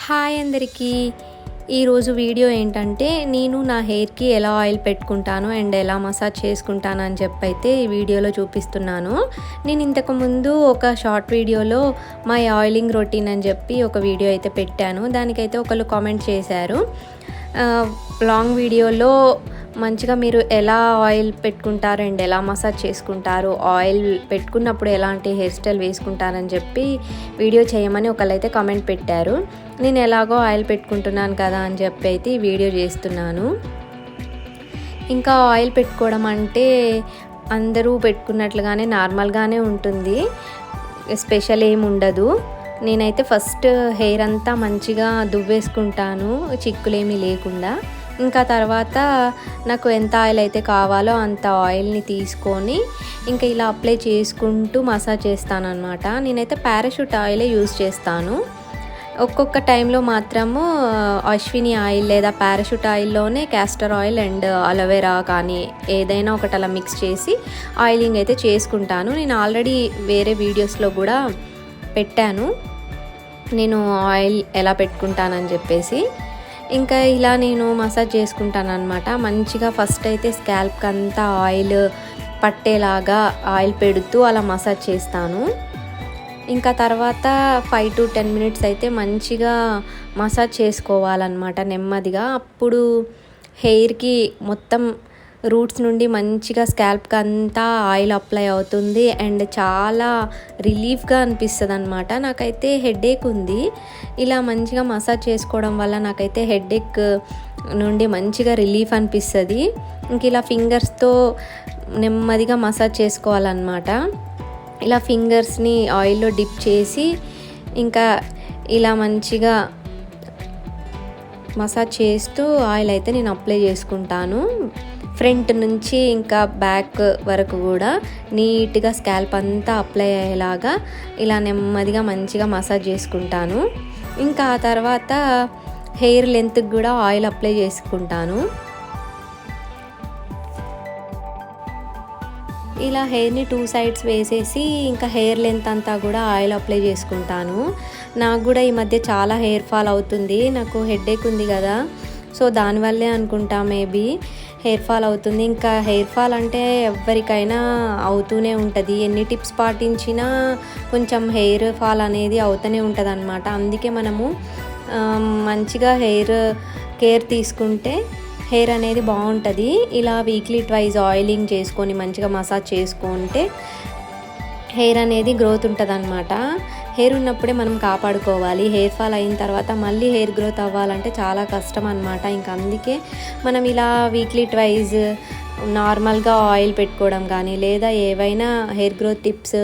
Hi అందరికీ. ఈరోజు video ఏంటంటే నేను నా హెయిర్కి ఎలా ఆయిల్ పెట్టుకుంటాను అండ్ ఎలా మసాజ్ చేసుకుంటాను అని చెప్పైతే ఈ వీడియోలో చూపిస్తున్నాను. నేను ఇంతకుముందు ఒక షార్ట్ వీడియోలో మై ఆయిలింగ్ రొటీన్ అని చెప్పి ఒక వీడియో అయితే పెట్టాను. దానికైతే ఒకళ్ళు కామెంట్ చేశారు, లాంగ్ వీడియోలో మంచిగా మీరు ఎలా ఆయిల్ పెట్టుకుంటారు అండ్ ఎలా మసాజ్ చేసుకుంటారు, ఆయిల్ పెట్టుకున్నప్పుడు ఎలాంటి హెయిర్ స్టైల్ వేసుకుంటారని చెప్పి వీడియో చేయమని ఒకళ్ళైతే కామెంట్ పెట్టారు. నేను ఎలాగో ఆయిల్ పెట్టుకుంటున్నాను కదా అని చెప్పి అయితే ఈ వీడియో చేస్తున్నాను. ఇంకా ఆయిల్ పెట్టుకోవడం అంటే అందరూ పెట్టుకున్నట్లుగానే నార్మల్గానే ఉంటుంది, స్పెషల్ ఏమి ఉండదు. నేనైతే ఫస్ట్ హెయిర్ అంతా మంచిగా దువ్వేసుకుంటాను చిక్కులేమీ లేకుండా. ఇంకా తర్వాత నాకు ఎంత ఆయిల్ అయితే కావాలో అంత ఆయిల్ని తీసుకొని ఇంకా ఇలా అప్లై చేసుకుంటూ మసాజ్ చేస్తాను అనమాట. నేనైతే పారాషూట్ ఆయిలే యూజ్ చేస్తాను. ఒక్కొక్క టైంలో మాత్రము అశ్విని ఆయిల్ లేదా పారాషూట్ ఆయిల్లోనే క్యాస్టర్ ఆయిల్ అండ్ అలోవెరా కానీ ఏదైనా ఒకటి అలా మిక్స్ చేసి ఆయిలింగ్ అయితే చేసుకుంటాను. నేను ఆల్రెడీ వేరే వీడియోస్లో కూడా పెట్టాను నేను ఆయిల్ ఎలా పెట్టుకుంటానని చెప్పేసి. ఇంకా ఇలా నేను మసాజ్ చేసుకుంటాను అనమాట. మంచిగా ఫస్ట్ అయితే స్కాల్ప్కి అంతా ఆయిల్ పట్టేలాగా ఆయిల్ పెడుతూ అలా మసాజ్ చేస్తాను. ఇంకా తర్వాత 5 to 10 minutes అయితే మంచిగా మసాజ్ చేసుకోవాలన్నమాట నెమ్మదిగా. అప్పుడు హెయిర్కి మొత్తం రూట్స్ నుండి మంచిగా స్కాల్ప్కి అంతా ఆయిల్ అప్లై అవుతుంది అండ్ చాలా రిలీఫ్గా అనిపిస్తుంది అనమాట. నాకైతే హెడేక్ ఉంది, ఇలా మంచిగా మసాజ్ చేసుకోవడం వల్ల నాకైతే హెడేక్ నుండి మంచిగా రిలీఫ్ అనిపిస్తుంది. ఇంక ఇలా ఫింగర్స్తో నెమ్మదిగా మసాజ్ చేసుకోవాలన్నమాట. ఇలా ఫింగర్స్ని ఆయిల్లో డిప్ చేసి ఇంకా ఇలా మంచిగా మసాజ్ చేస్తూ ఆయిల్ అయితే నేను అప్లై చేసుకుంటాను. ఫ్రంట్ నుంచి ఇంకా బ్యాక్ వరకు కూడా నీట్గా స్కాల్ప్ అంతా అప్లై అయ్యేలాగా ఇలా నెమ్మదిగా మంచిగా మసాజ్ చేసుకుంటాను. ఇంకా ఆ తర్వాత హెయిర్ లెంత్కి కూడా ఆయిల్ అప్లై చేసుకుంటాను. ఇలా హెయిర్ని 2 sides వేసేసి ఇంకా హెయిర్ లెంత్ అంతా కూడా ఆయిల్ అప్లై చేసుకుంటాను. నాకు కూడా ఈ మధ్య చాలా హెయిర్ ఫాల్ అవుతుంది. నాకు హెడేక్ ఉంది కదా, సో దానివల్లే అనుకుంటా మేబీ హెయిర్ ఫాల్ అవుతుంది. ఇంకా హెయిర్ ఫాల్ అంటే ఎవరికైనా అవుతూనే ఉంటుంది. ఎన్ని టిప్స్ పాటించినా కొంచెం హెయిర్ ఫాల్ అనేది అవుతూనే ఉంటుంది అనమాట. అందుకే మనము మంచిగా హెయిర్ కేర్ తీసుకుంటే హెయిర్ అనేది బాగుంటుంది. ఇలా వీక్లీ ట్వైస్ ఆయిలింగ్ చేసుకొని మంచిగా మసాజ్ చేసుకుంటే హెయిర్ అనేది గ్రోత్ ఉంటుంది అనమాట. హెయిర్ ఉన్నప్పుడే మనం కాపాడుకోవాలి. హెయిర్ ఫాల్ అయిన తర్వాత మళ్ళీ హెయిర్ గ్రోత్ అవ్వాలంటే చాలా కష్టం అనమాట. ఇంకా అందుకే మనం ఇలా వీక్లీ ట్వైస్ నార్మల్గా ఆయిల్ పెట్టుకోవడం కానీ లేదా ఏవైనా హెయిర్ గ్రోత్ టిప్స్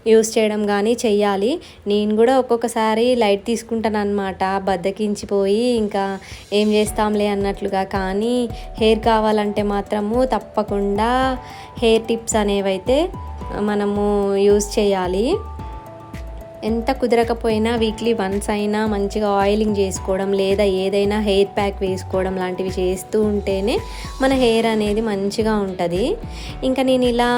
యూస్ చేయడం కానీ చెయ్యాలి. నేను కూడా ఒక్కొక్కసారి లైట్ తీసుకుంటాను అనమాట, బద్దకించిపోయి ఇంకా ఏం చేస్తాంలే అన్నట్లుగా. కానీ హెయిర్ కావాలంటే మాత్రము తప్పకుండా హెయిర్ టిప్స్ అనేవైతే మనము యూస్ చేయాలి. ఎంత కుదరకపోయినా వీక్లీ వన్స్ అయినా మంచిగా ఆయిలింగ్ చేసుకోవడం లేదా ఏదైనా హెయిర్ ప్యాక్ వేసుకోవడం లాంటివి చేస్తూ ఉంటేనే మన హెయిర్ అనేది మంచిగా ఉంటుంది. ఇంకా నేను ఇలా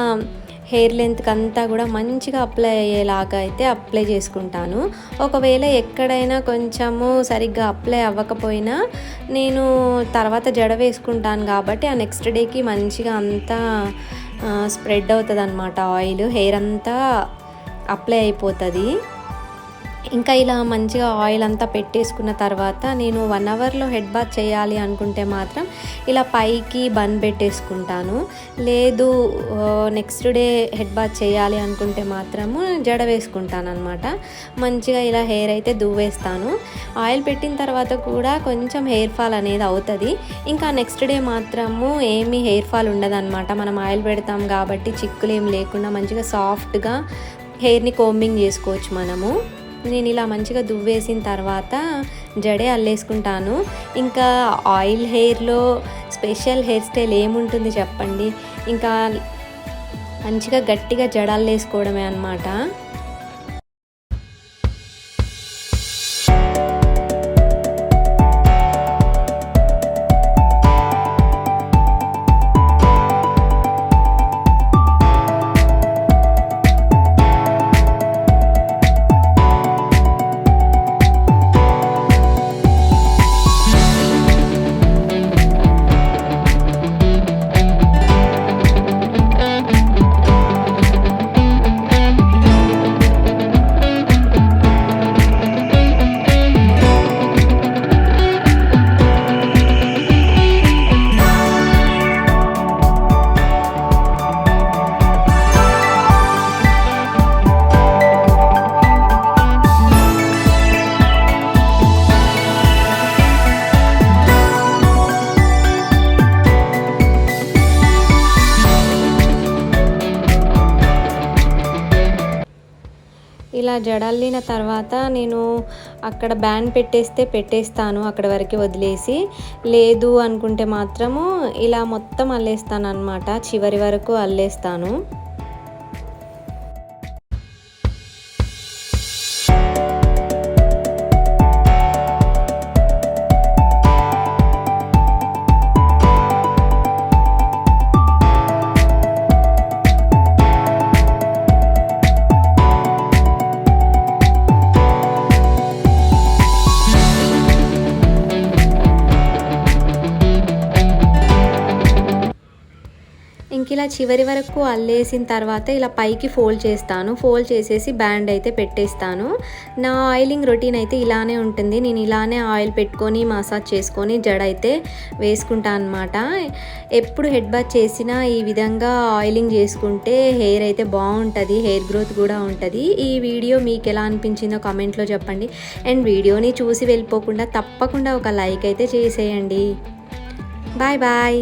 హెయిర్ లెంత్కి అంతా కూడా మంచిగా అప్లై అయ్యేలాగా అయితే అప్లై చేసుకుంటాను. ఒకవేళ ఎక్కడైనా కొంచెము సరిగ్గా అప్లై అవ్వకపోయినా నేను తర్వాత జడ వేసుకుంటాను కాబట్టి ఆ నెక్స్ట్ డేకి మంచిగా అంతా స్ప్రెడ్ అవుతుంది అనమాట. ఆయిల్ హెయిర్ అంతా అప్లై అయిపోతుంది. ఇంకా ఇలా మంచిగా ఆయిల్ అంతా పెట్టేసుకున్న తర్వాత నేను 1 hourలో హెడ్ బాత్ చేయాలి అనుకుంటే మాత్రం ఇలా పైకి బన్ పెట్టేసుకుంటాను. లేదు నెక్స్ట్ డే హెడ్ బాత్ చేయాలి అనుకుంటే మాత్రము జడ వేసుకుంటాను అనమాట. మంచిగా ఇలా హెయిర్ అయితే దువ్వేస్తాను. ఆయిల్ పెట్టిన తర్వాత కూడా కొంచెం హెయిర్ ఫాల్ అనేది అవుతుంది. ఇంకా నెక్స్ట్ డే మాత్రము ఏమీ హెయిర్ ఫాల్ ఉండదన్నమాట. మనం ఆయిల్ పెడతాం కాబట్టి చిక్కులు ఏం లేకుండా మంచిగా సాఫ్ట్గా హెయిర్ని కోంబింగ్ చేసుకోవచ్చు మనము. నేను ఇలా మంచిగా దువ్వేసిన తర్వాత జడే అల్లేసుకుంటాను. ఇంకా ఆయిల్ హెయిర్లో స్పెషల్ హెయిర్ స్టైల్ ఏముంటుంది చెప్పండి, ఇంకా మంచిగా గట్టిగా జడ అల్లేసుకోవడమే అన్నమాట. జడ అల్లిన తర్వాత నేను అక్కడ బ్యాండ్ పెట్టేస్తాను, అక్కడ వరకు వదిలేసి. లేదు అనుకుంటే మాత్రము ఇలా మొత్తం అల్లేస్తాను అన్నమాట, చివరి వరకు అల్లేస్తాను. ఇంక ఇలా చివరి వరకు అల్లేసిన తర్వాత ఇలా పైకి ఫోల్డ్ చేస్తాను. ఫోల్డ్ చేసేసి బ్యాండ్ అయితే పెట్టేస్తాను. నా ఆయిలింగ్ రొటీన్ అయితే ఇలానే ఉంటుంది. నేను ఇలానే ఆయిల్ పెట్టుకొని మసాజ్ చేసుకొని జడ అయితే వేసుకుంటాను అనమాట. ఎప్పుడు హెడ్ బాత్ చేసినా ఈ విధంగా ఆయిలింగ్ చేసుకుంటే హెయిర్ అయితే బాగుంటుంది, హెయిర్ గ్రోత్ కూడా ఉంటుంది. ఈ వీడియో మీకు ఎలా అనిపించిందో కామెంట్లో చెప్పండి. అండ్ వీడియోని చూసి వెళ్ళిపోకుండా తప్పకుండా ఒక లైక్ అయితే చేసేయండి. Bye bye.